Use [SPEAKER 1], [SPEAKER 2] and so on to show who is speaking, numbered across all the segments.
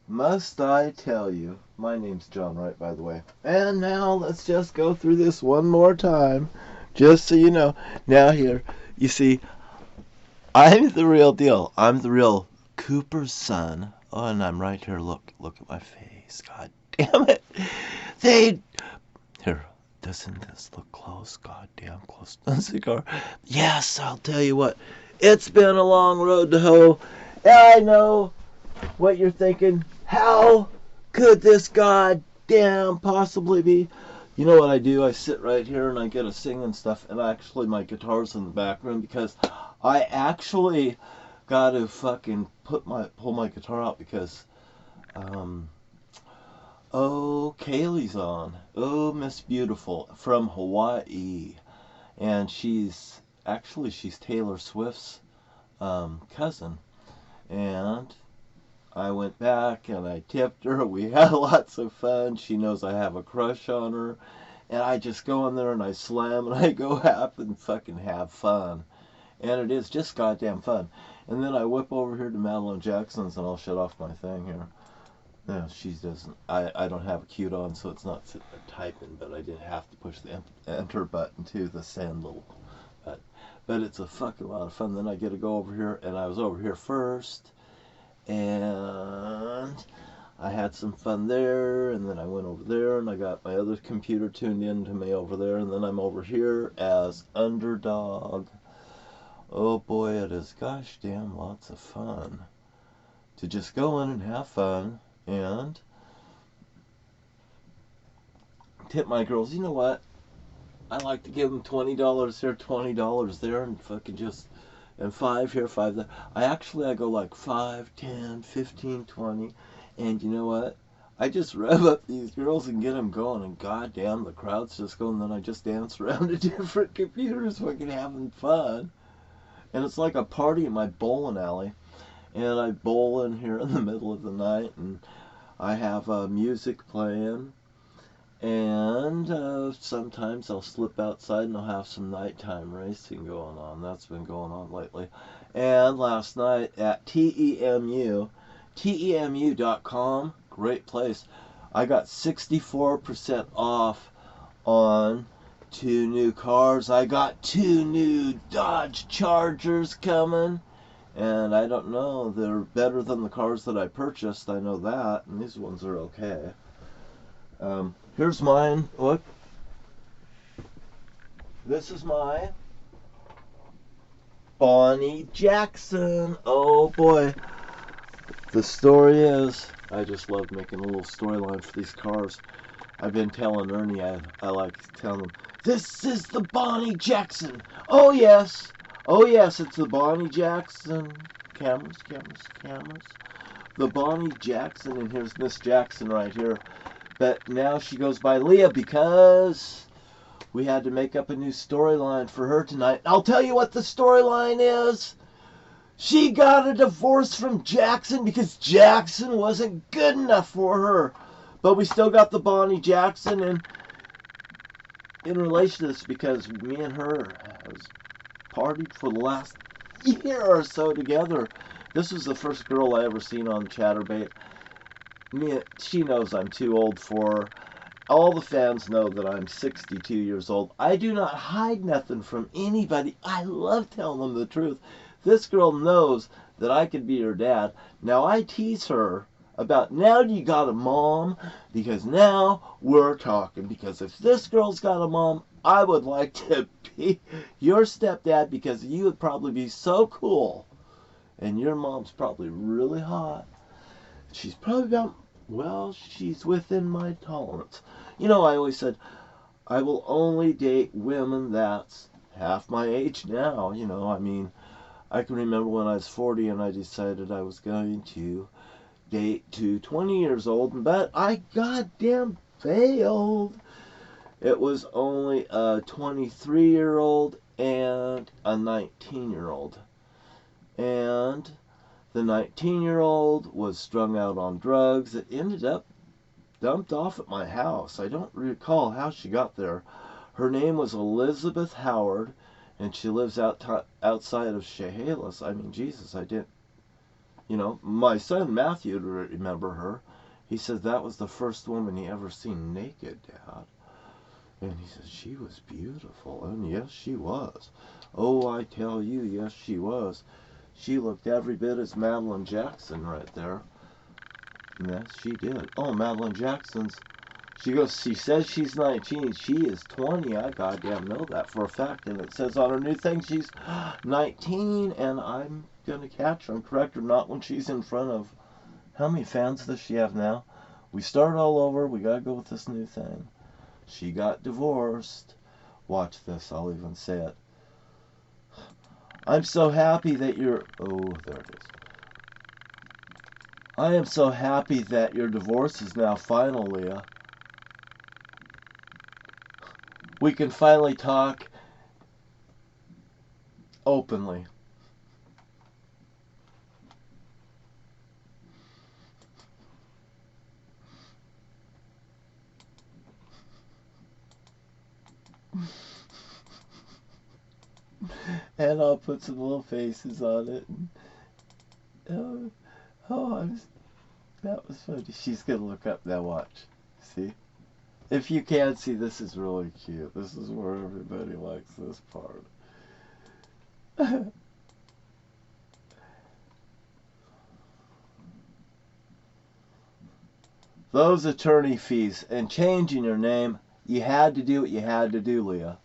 [SPEAKER 1] Must I tell you? My name's John Wright, by the way. And now let's just go through this one more time, just so you know. Now here, you see, I'm the real deal. I'm the real Cooper's son. Oh, and I'm right here. Look at my face. God damn it. They here. Doesn't this look close? God damn close to the cigar. Yes, I'll tell you what. It's been a long road to hoe. And I know what you're thinking. How could this goddamn possibly be? You know what I do? I sit right here and I get a singing stuff, and actually my guitar's in the back room because I actually got to fucking pull my guitar out because oh, Kaylee's on. Oh, Miss Beautiful from Hawaii, and she's Taylor Swift's cousin, and I went back and I tipped her. We had lots of fun. She knows I have a crush on her. And I just go in there and I slam and I go up and fucking have fun. And it is just goddamn fun. And then I whip over here to Madeline Jackson's and I'll shut off my thing here. No, she doesn't. I don't have a cute on, so it's not sitting there typing, but I did have to push the enter button too, the send little button. But it's a fucking lot of fun. Then I get to go over here, and I was over here first. And I had some fun there, and then I went over there, and I got my other computer tuned in to me over there, and then I'm over here as underdog. Oh boy, it is gosh damn lots of fun to just go in and have fun and tip my girls. You know what? I like to give them $20 here, $20 there, and fucking just and 5 here, 5 there. I go like 5, 10, 15, 20, and you know what? I just rev up these girls and get them going, and goddamn, the crowd's just going. And then I just dance around to different computers, fucking having fun, and it's like a party in my bowling alley. And I bowl in here in the middle of the night, and I have music playing. And sometimes I'll slip outside and I'll have some nighttime racing going on. That's been going on lately. And last night at TEMU.com, great place. I got 64% off on 2 new cars. I got 2 new Dodge Chargers coming. And I don't know, they're better than the cars that I purchased. I know that. And these ones are okay. Here's mine. Look. This is my Bonnie Jackson. Oh boy. The story is, I just love making a little storyline for these cars. I've been telling Ernie, I like telling him, this is the Bonnie Jackson. Oh yes. Oh yes, it's the Bonnie Jackson. Cameras. The Bonnie Jackson, and here's Miss Jackson right here. But now she goes by Leah because we had to make up a new storyline for her tonight. I'll tell you what the storyline is. She got a divorce from Jackson because Jackson wasn't good enough for her. But we still got the Bonnie Jackson in relation to this because me and her has partied for the last year or so together. This was the first girl I ever seen on Chatterbait. She knows I'm too old for her. All the fans know that I'm 62 years old. I do not hide nothing from anybody. I love telling them the truth. This girl knows that I could be her dad. Now I tease her about, now you got a mom? Because now we're talking. Because if this girl's got a mom, I would like to be your stepdad because you would probably be so cool. And your mom's probably really hot. She's probably about, well, she's within my tolerance. You know, I always said, I will only date women that's half my age now. You know, I mean, I can remember when I was 40 and I decided I was going to date to 20 years old, but I goddamn failed. It was only a 23-year-old and a 19-year-old. And the 19-year-old was strung out on drugs. It ended up dumped off at my house. I don't recall how she got there. Her name was Elizabath Howard, and she lives outside of Chehalis. I mean, Jesus, I didn't. You know, my son Matthew would remember her. He said that was the first woman he ever seen naked, Dad. And he said she was beautiful. And yes, she was. Oh, I tell you, yes, she was. She looked every bit as Madeline Jackson right there. And yes, she did. Oh, Madeline Jackson's... She says she's 19. She is 20. I goddamn know that for a fact. And it says on her new thing she's 19. And I'm going to catch her and correct her. Not when she's in front of... How many fans does she have now? We start all over. We got to go with this new thing. She got divorced. Watch this. I'll even say it. I'm so happy that you're... Oh, there it is. I am so happy that your divorce is now final, Leah. We can finally talk openly. And I'll put some little faces on it. And, that was funny. She's going to look up now, watch. See? If you can't see, this is really cute. This is where everybody likes this part. Those attorney fees and changing your name, you had to do what you had to do, Leah.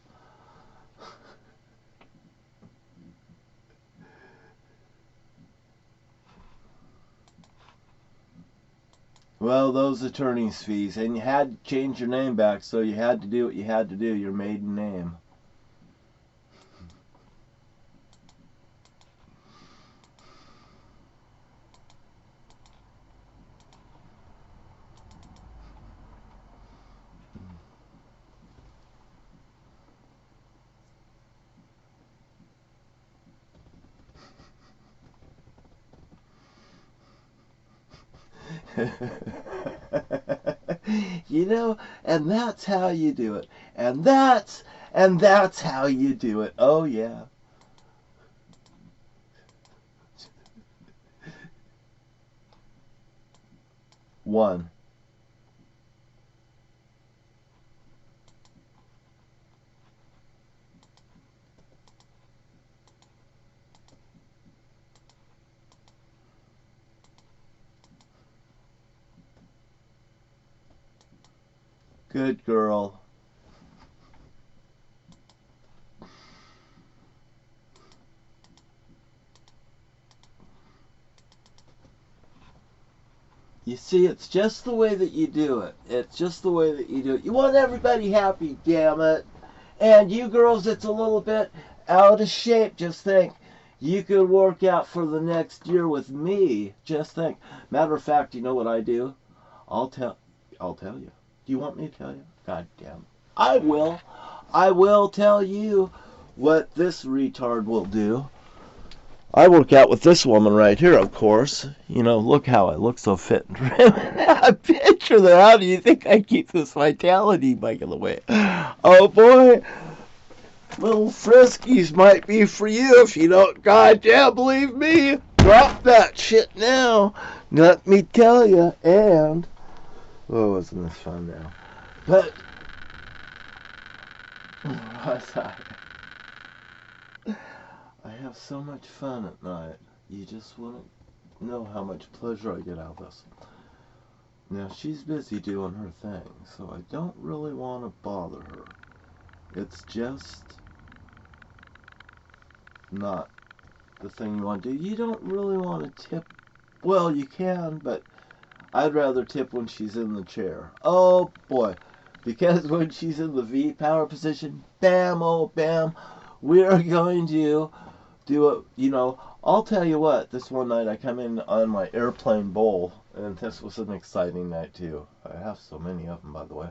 [SPEAKER 1] Well, those attorney's fees, and you had to change your name back, so you had to do what you had to do, your maiden name. You know, and that's how you do it. And that's how you do it. Oh yeah. One. Good girl. You see, it's just the way that you do it. It's just the way that you do it. You want everybody happy, damn it. And you girls, it's a little bit out of shape. Just think, you could work out for the next year with me. Just think. Matter of fact, you know what I do? I'll tell you. Do you want me to tell you? God damn. I will. I will tell you what this retard will do. I work out with this woman right here, of course. You know, look how I look so fit and trim. A picture there. How do you think I keep this vitality, by the way? Oh boy. Little friskies might be for you if you don't goddamn believe me. Drop that shit now. Let me tell you. And... oh, wasn't this fun now? But... I have so much fun at night. You just wouldn't know how much pleasure I get out of this. Now, she's busy doing her thing, so I don't really want to bother her. It's just not the thing you want to do. You don't really want to tip. Well, you can, but I'd rather tip when she's in the chair. Oh, boy. Because when she's in the V power position, bam, oh, bam, we're going to do it. You know, I'll tell you what, this one night I come in on my airplane bowl, and this was an exciting night too. I have so many of them, by the way.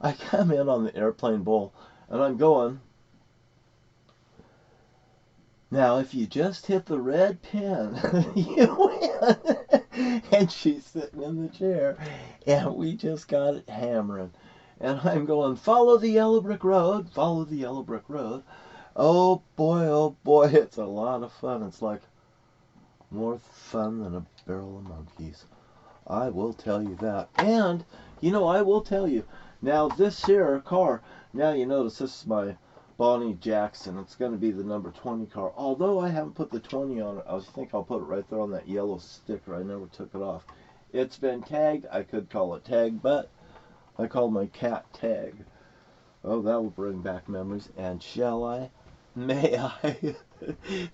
[SPEAKER 1] I come in on the airplane bowl, and I'm going, now if you just hit the red pin, you win. And she's sitting in the chair, and we just got it hammering. And I'm going, follow the yellow brick road, follow the yellow brick road. Oh boy, it's a lot of fun. It's like, More fun than a barrel of monkeys. I will tell you that. And, you know, I will tell you. Now, this here car, now you notice this is my Bonnie Jackson. It's going to be the number 20 car. Although I haven't put the 20 on it, I think I'll put it right there on that yellow sticker. I never took it off. It's been tagged. I could call it Tag, but I call my cat Tag. Oh, that will bring back memories. And shall I? May I?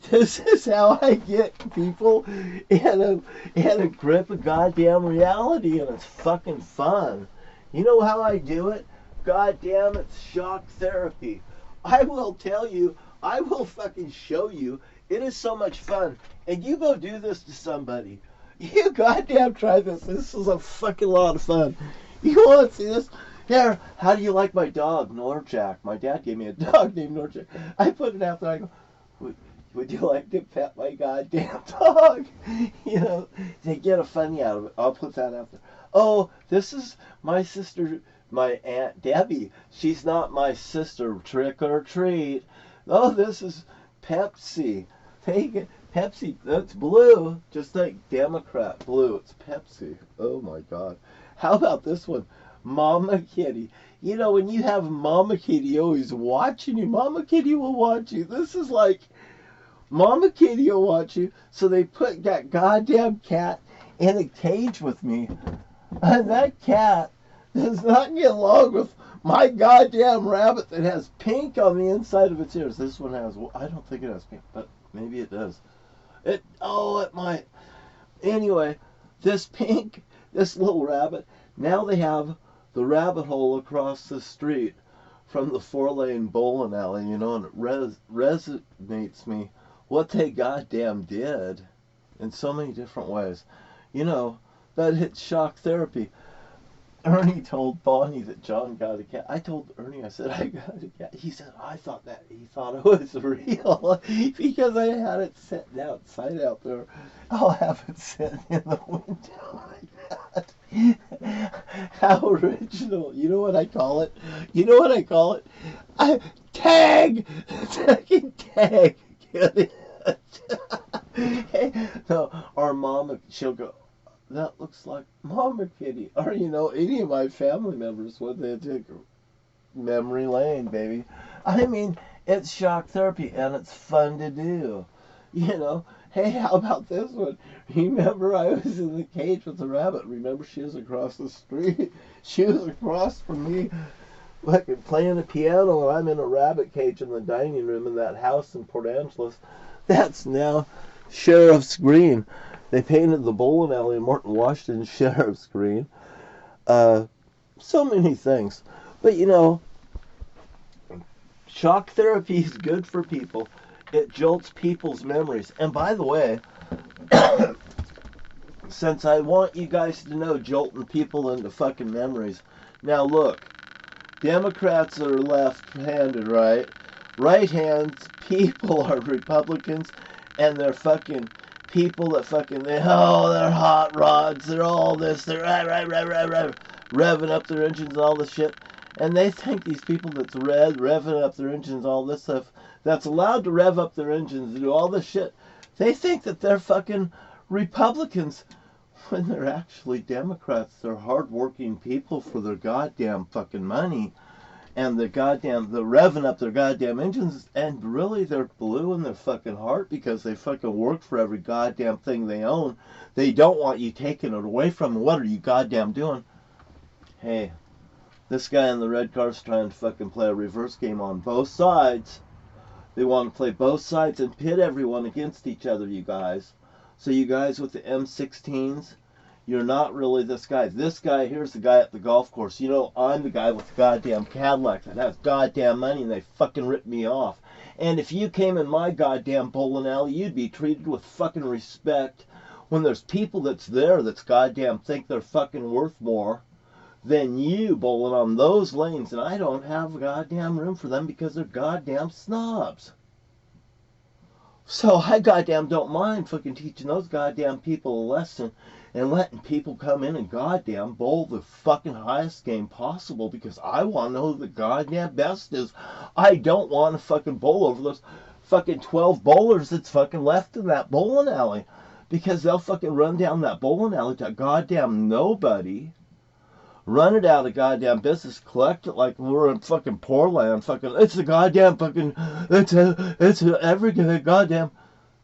[SPEAKER 1] This is how I get people in a grip of goddamn reality, and it's fucking fun. You know how I do it? Goddamn, it's shock therapy. I will tell you, I will fucking show you. It is so much fun. And you go do this to somebody. You goddamn try this. This is a fucking lot of fun. You want to see this? Here, how do you like my dog, Norjack? My dad gave me a dog named Norjack. I put it out there. I go, would you like to pet my goddamn dog? You know, they get a funny out of it. I'll put that out there. Oh, this is my sister, my Aunt Debbie. She's not my sister. Trick or treat. Oh, this is Pepsi. Take it. Pepsi, that's blue. Just like Democrat blue. It's Pepsi. Oh my God. How about this one? Mama Kitty. You know, when you have Mama Kitty always watching you, Mama Kitty will watch you. This is like, Mama Kitty will watch you. So they put that goddamn cat in a cage with me. And that cat does not get along with my goddamn rabbit that has pink on the inside of its ears. This one has, well, I don't think it has pink, but maybe it does. It might. Anyway, this little rabbit, now they have the rabbit hole across the street from the 4-lane bowling alley, you know, and it resonates me what they goddamn did in so many different ways. You know, that hits shock therapy. Ernie told Bonnie that John got a cat. I told Ernie, I said, I got a cat. He said, he thought it was real because I had it sitting outside out there. I'll have it sitting in the window like that. How original. You know what I call it? You know what I call it? Tag! Tag! Get it? No, our mama, she'll go, that looks like Mama Kitty. Or, you know, any of my family members when they take memory lane, baby. I mean, it's shock therapy and it's fun to do. You know, hey, how about this one? Remember I was in the cage with the rabbit. Remember she was across the street? She was across from me, like playing the piano, and I'm in a rabbit cage in the dining room in that house in Port Angeles. That's now Sheriff's Green. They painted the bowling alley in Morton, Washington, Sheriff's Green. So many things. But, you know, shock therapy is good for people. It jolts people's memories. And by the way, since I want you guys to know jolting people into fucking memories. Now, look. Democrats are left-handed, right? Right-hand people are Republicans, and they're fucking people that fucking, they're hot rods, they're all this, they're revving up their engines and all this shit. And they think these people that's revving up their engines, all this stuff, that's allowed to rev up their engines and do all this shit, they think that they're fucking Republicans when they're actually Democrats. They're hardworking people for their goddamn fucking money. And they're revving up their goddamn engines, and really they're blue in their fucking heart because they fucking work for every goddamn thing they own. They don't want you taking it away from them. What are you goddamn doing? Hey, this guy in the red car's trying to fucking play a reverse game on both sides. They want to play both sides and pit everyone against each other, you guys. So you guys with the M16s, you're not really this guy. This guy, here's the guy at the golf course. You know, I'm the guy with the goddamn Cadillac that has goddamn money, and they fucking ripped me off. And if you came in my goddamn bowling alley, you'd be treated with fucking respect when there's people that's there that's goddamn think they're fucking worth more than you bowling on those lanes. And I don't have goddamn room for them because they're goddamn snobs. So I goddamn don't mind fucking teaching those goddamn people a lesson and letting people come in and goddamn bowl the fucking highest game possible because I want to know who the goddamn best is. I don't want to fucking bowl over those fucking 12 bowlers that's fucking left in that bowling alley Because they'll fucking run down that bowling alley to goddamn nobody, run it out of goddamn business, collect it like we're in fucking poor land. Fucking, it's the goddamn fucking, it's every goddamn.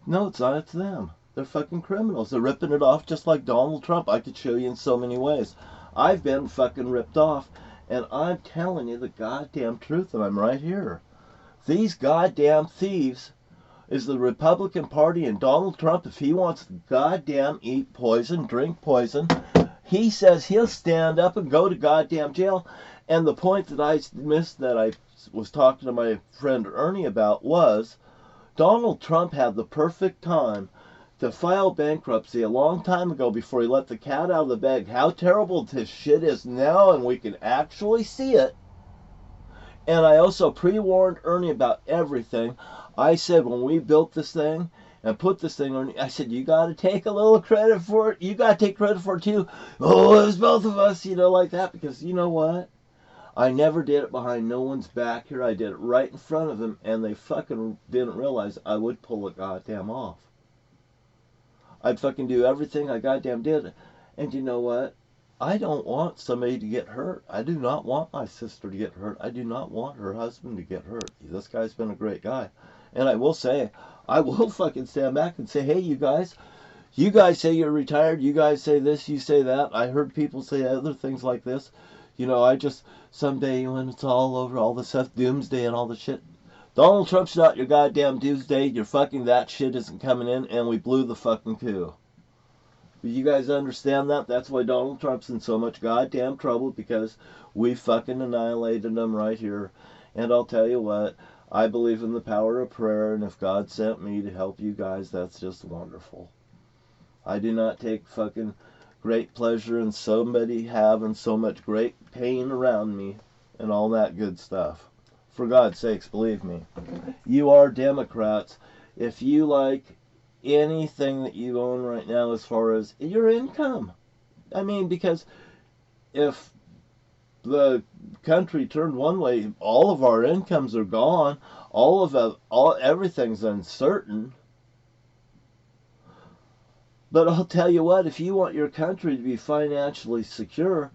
[SPEAKER 1] No, it's not. It's them. They're fucking criminals. They're ripping it off just like Donald Trump. I could show you in so many ways. I've been fucking ripped off, and I'm telling you the goddamn truth, and I'm right here. These goddamn thieves is the Republican Party, and Donald Trump, if he wants to goddamn eat poison, drink poison, he says he'll stand up and go to goddamn jail. And the point that I missed that I was talking to my friend Ernie about was Donald Trump had the perfect time to file bankruptcy a long time ago before he let the cat out of the bag. How terrible this shit is now, and we can actually see it. And I also pre-warned Ernie about everything. I said when we built this thing and put this thing on, I said, you got to take a little credit for it. You got to take credit for it too. Oh, it was both of us, you know, like that. Because you know what? I never did it behind no one's back here. I did it right in front of them, and they fucking didn't realize I would pull it goddamn off. I'd fucking do everything I goddamn did. And you know what? I don't want somebody to get hurt. I do not want my sister to get hurt. I do not want her husband to get hurt. This guy's been a great guy. And I will say, I will fucking stand back and say, hey, you guys say you're retired. You guys say this, you say that. I heard people say other things like this. You know, I just, someday when it's all over, all the stuff, doomsday and all the shit. Donald Trump's not your goddamn doomsday. Your fucking that shit isn't coming in, and we blew the fucking coup. You guys understand that? That's why Donald Trump's in so much goddamn trouble, because we fucking annihilated him right here. And I'll tell you what, I believe in the power of prayer, and if God sent me to help you guys, that's just wonderful. I do not take fucking great pleasure in somebody having so much great pain around me and all that good stuff. For God's sakes, believe me. You are Democrats. If you like anything that you own right now as far as your income. I mean, because if the country turned one way, all of our incomes are gone. Everything's uncertain. But I'll tell you what, if you want your country to be financially secure,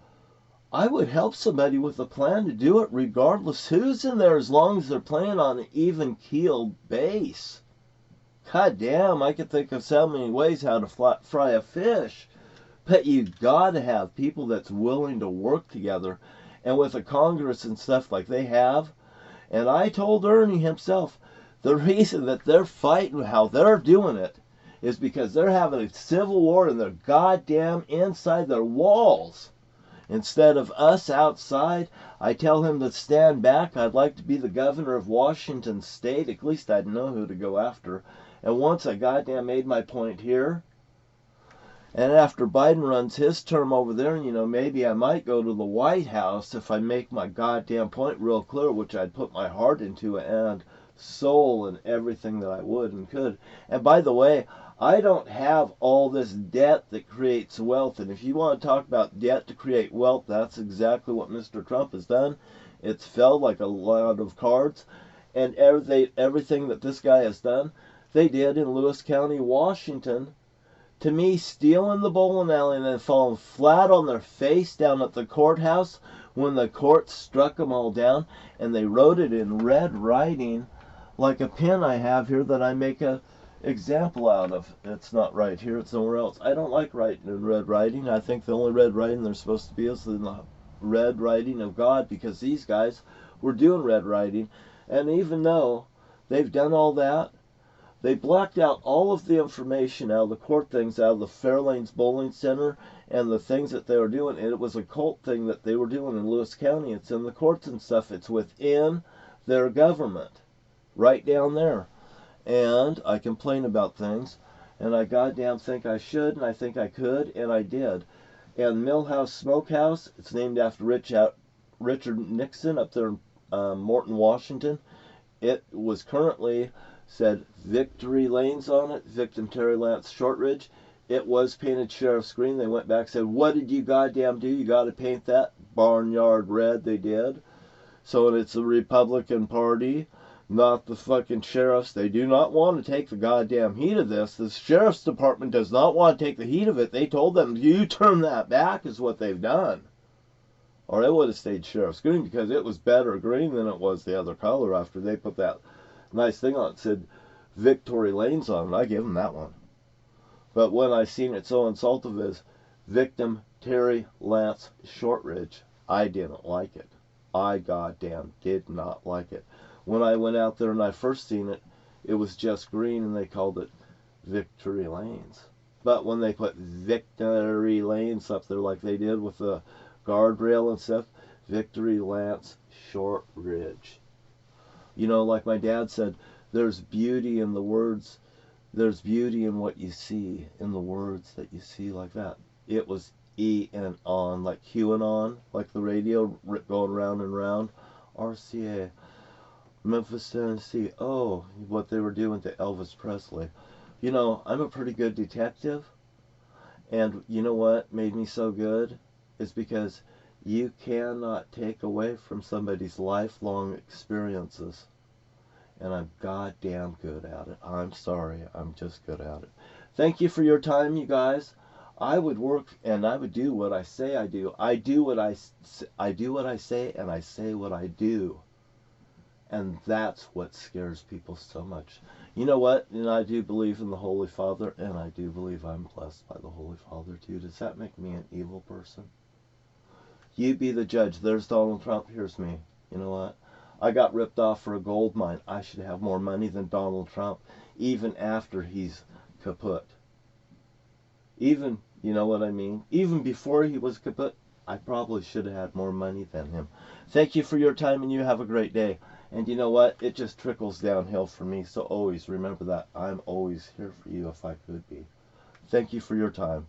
[SPEAKER 1] I would help somebody with a plan to do it regardless who's in there, as long as they're playing on an even-keeled base. God damn, I could think of so many ways how to fry a fish. But you gotta have people that's willing to work together. And with a Congress and stuff like they have, and I told Ernie himself, the reason that they're fighting how they're doing it is because they're having a civil war in their goddamn inside their walls. Instead of us outside, I tell him to stand back. I'd like to be the governor of Washington State. At least I'd know who to go after. And once I goddamn made my point here, and after Biden runs his term over there, you know, maybe I might go to the White House if I make my goddamn point real clear, which I'd put my heart into and soul and everything that I would and could. And by the way, I don't have all this debt that creates wealth. And if you want to talk about debt to create wealth, that's exactly what Mr. Trump has done. It's fell like a lot of cards. And everything that this guy has done, they did in Lewis County, Washington. To me, stealing the bowling alley and then falling flat on their face down at the courthouse when the court struck them all down. And they wrote it in red writing, like a pen I have here that I make a example out of. It's not right here, it's somewhere else. I don't like writing in red writing. I think the only red writing there's supposed to be is in the red writing of God, because these guys were doing red writing. And even though they've done all that, they blacked out all of the information out of the court things, out of the Fairlanes Bowling Center and the things that they were doing. And it was a cult thing that they were doing in Lewis County. It's in the courts and stuff. It's within their government, right down there. And I complain about things, and I goddamn think I should, and I think I could, and I did. And Millhouse Smokehouse, it's named after Richard Nixon up there in Morton, Washington. It was currently said Victory Lanes on it, Victim Terry Lance Shortridge. It was painted sheriff's green. They went back and said, what did you goddamn do? You got to paint that barnyard red. They did. So it's the Republican Party. not the fucking sheriffs. They do not want to take the goddamn heat of this. The sheriff's department does not want to take the heat of it. They told them, you turn that back, is what they've done. Or it would have stayed sheriff's green, because it was better green than it was the other color after they put that nice thing on it. It said Victory Lanes on it. I give them that one. But when I seen it so insultive as Victim Terry Lance Shortridge, I didn't like it. I goddamn did not like it. When I went out there and I first seen it, it was just green and they called it Victory Lanes. But when they put Victory Lanes up there like they did with the guardrail and stuff, Victory Lance Shortridge. You know, like my dad said, there's beauty in the words. There's beauty in what you see, in the words that you see, like that. It was E and on, like QAnon, like the radio going round and round. RCA, Memphis, Tennessee. Oh, what they were doing to Elvis Presley. You know, I'm a pretty good detective. And you know what made me so good? Is because you cannot take away from somebody's lifelong experiences. And I'm goddamn good at it. I'm sorry, I'm just good at it. Thank you for your time, you guys. I would work and I would do what I say I do. I do what I say, and I say what I do. And that's what scares people so much. You know what? And I do believe in the Holy Father, and I do believe I'm blessed by the Holy Father too. Does that make me an evil person? You be the judge. There's Donald Trump. Here's me. You know what? I got ripped off for a gold mine. I should have more money than Donald Trump, even after he's kaput. Even, you know what I mean? Even before he was kaput, I probably should have had more money than him. Thank you for your time, and you have a great day. And you know what? It just trickles downhill for me, so always remember that. I'm always here for you if I could be. Thank you for your time.